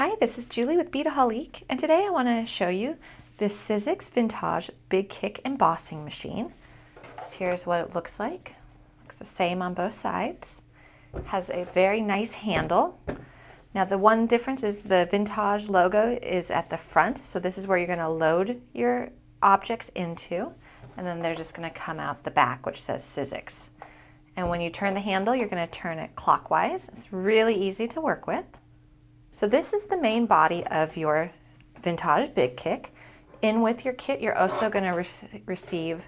Hi, this is Julie with Beadaholique, and today I want to show you this Sizzix Vintaj BIGKick embossing machine. So here's what it looks like. Looks the same on both sides. Has a very nice handle. Now the one difference is the Vintaj logo is at the front, so this is where you're going to load your objects into, and then they're just going to come out the back, which says Sizzix. And when you turn the handle, you're going to turn it clockwise. It's really easy to work with. So this is the main body of your Vintaj BIGKick. In with your kit, you're also going to receive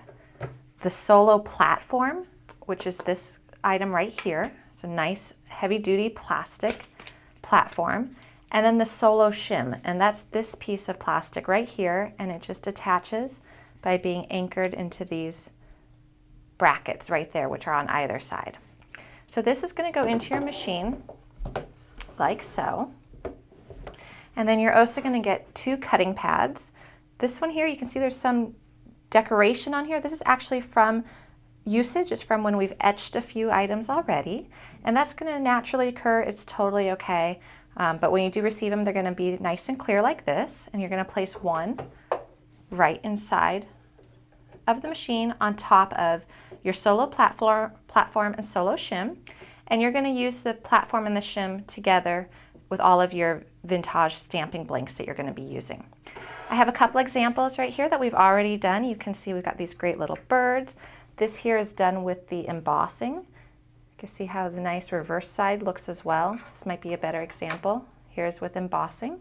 the solo platform, which is this item right here. It's a nice heavy-duty plastic platform. And then the solo shim, and that's this piece of plastic right here, and it just attaches by being anchored into these brackets right there, which are on either side. So this is going to go into your machine like so. And then you're also going to get two cutting pads. This one here, you can see there's some decoration on here. This is actually from usage. It's from when we've etched a few items already. And that's going to naturally occur. It's totally okay. But when you do receive them, they're going to be nice and clear like this. And you're going to place one right inside of the machine on top of your solo platform and solo shim. And you're going to use the platform and the shim together with all of your Vintaj stamping blanks that you're going to be using. I have a couple examples right here that we've already done. You can see we've got these great little birds. This here is done with the embossing. You can see how the nice reverse side looks as well. This might be a better example. Here's with embossing.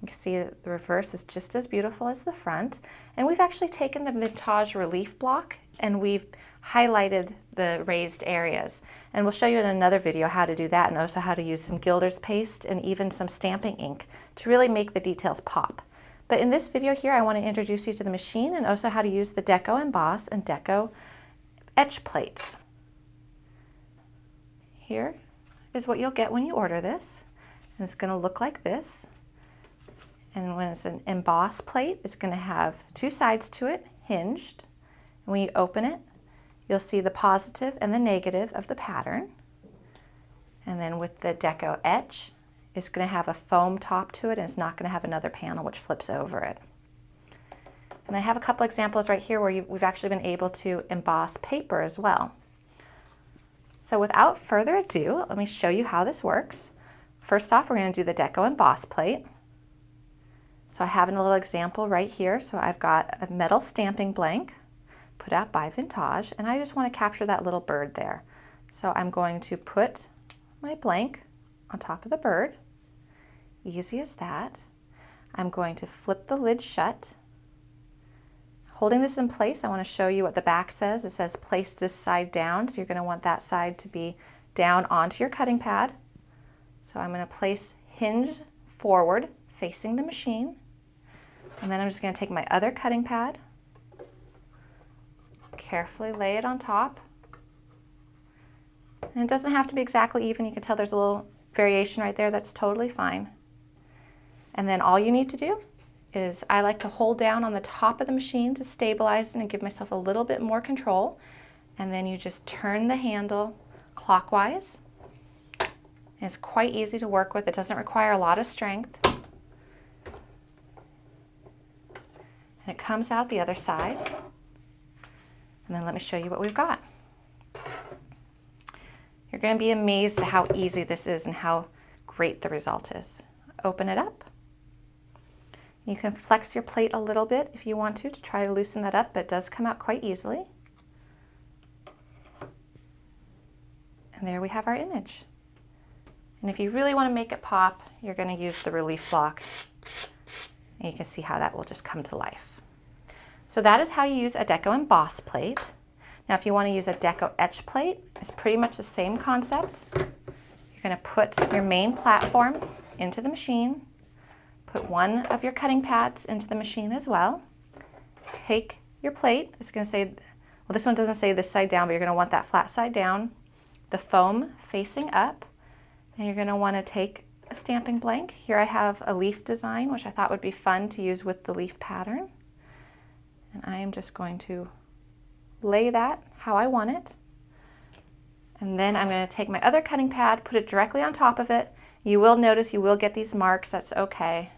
You can see the reverse is just as beautiful as the front. And we've actually taken the Vintaj relief block and we've highlighted the raised areas. And we'll show you in another video how to do that, and also how to use some gilder's paste and even some stamping ink to really make the details pop. But in this video here, I want to introduce you to the machine and also how to use the Deco Emboss and Deco Etch plates. Here is what you'll get when you order this. And it's going to look like this. And when it's an emboss plate, it's going to have two sides to it, hinged. And when you open it, you'll see the positive and the negative of the pattern. And then with the Deco Etch, it's going to have a foam top to it, and it's not going to have another panel which flips over it. And I have a couple examples right here where we've actually been able to emboss paper as well. So without further ado, let me show you how this works. First off, we're going to do the Deco Emboss plate. So I have a little example right here. So I've got a metal stamping blank put out by Vintaj, and I just want to capture that little bird there. So I'm going to put my blank on top of the bird. Easy as that. I'm going to flip the lid shut. Holding this in place, I want to show you what the back says. It says place this side down, so you're going to want that side to be down onto your cutting pad. So I'm going to place hinge forward facing the machine, and then I'm just going to take my other cutting pad, carefully lay it on top. And it doesn't have to be exactly even. You can tell there's a little variation right there. That's totally fine. And then all you need to do is, I like to hold down on the top of the machine to stabilize it and give myself a little bit more control. And then you just turn the handle clockwise. And it's quite easy to work with. It doesn't require a lot of strength. And it comes out the other side. And then let me show you what we've got. You're going to be amazed at how easy this is and how great the result is. Open it up. You can flex your plate a little bit if you want to try to loosen that up, but it does come out quite easily. And there we have our image. And if you really want to make it pop, you're going to use the relief block. And you can see how that will just come to life. So that is how you use a Deco Emboss plate. Now if you want to use a Deco Etch plate, it's pretty much the same concept. You're going to put your main platform into the machine, put one of your cutting pads into the machine as well. Take your plate, it's going to say, well, this one doesn't say this side down, but you're going to want that flat side down, the foam facing up, and you're going to want to take a stamping blank. Here I have a leaf design, which I thought would be fun to use with the leaf pattern. And I am just going to lay that how I want it. And then I'm going to take my other cutting pad, put it directly on top of it, You will notice you will get these marks. That's okay.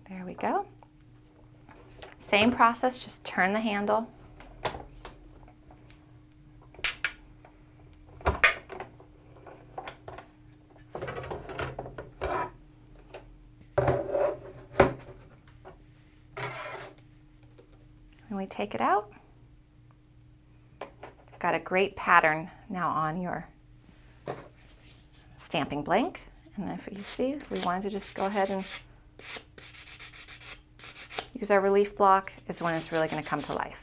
There we go. Same process, just turn the handle. And we take it out. You've got a great pattern now on your stamping blank. And if you see, if we wanted to just go ahead and use our relief block, is when it's really going to come to life.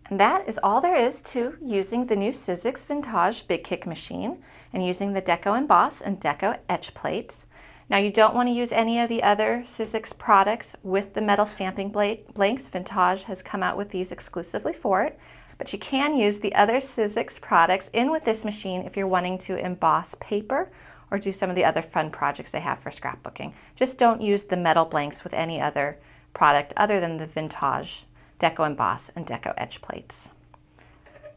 And that is all there is to using the new Sizzix Vintaj BIGKick machine and using the Deco Emboss and Deco Etch plates. Now you don't want to use any of the other Sizzix products with the metal stamping blanks. Vintaj has come out with these exclusively for it, but you can use the other Sizzix products in with this machine if you're wanting to emboss paper or do some of the other fun projects they have for scrapbooking. Just don't use the metal blanks with any other product other than the Vintaj Deco Emboss and Deco Etch plates.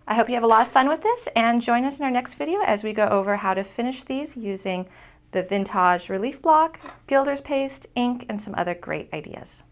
I hope you have a lot of fun with this, and join us in our next video as we go over how to finish these using the Vintaj relief block, gilder's paste, ink, and some other great ideas.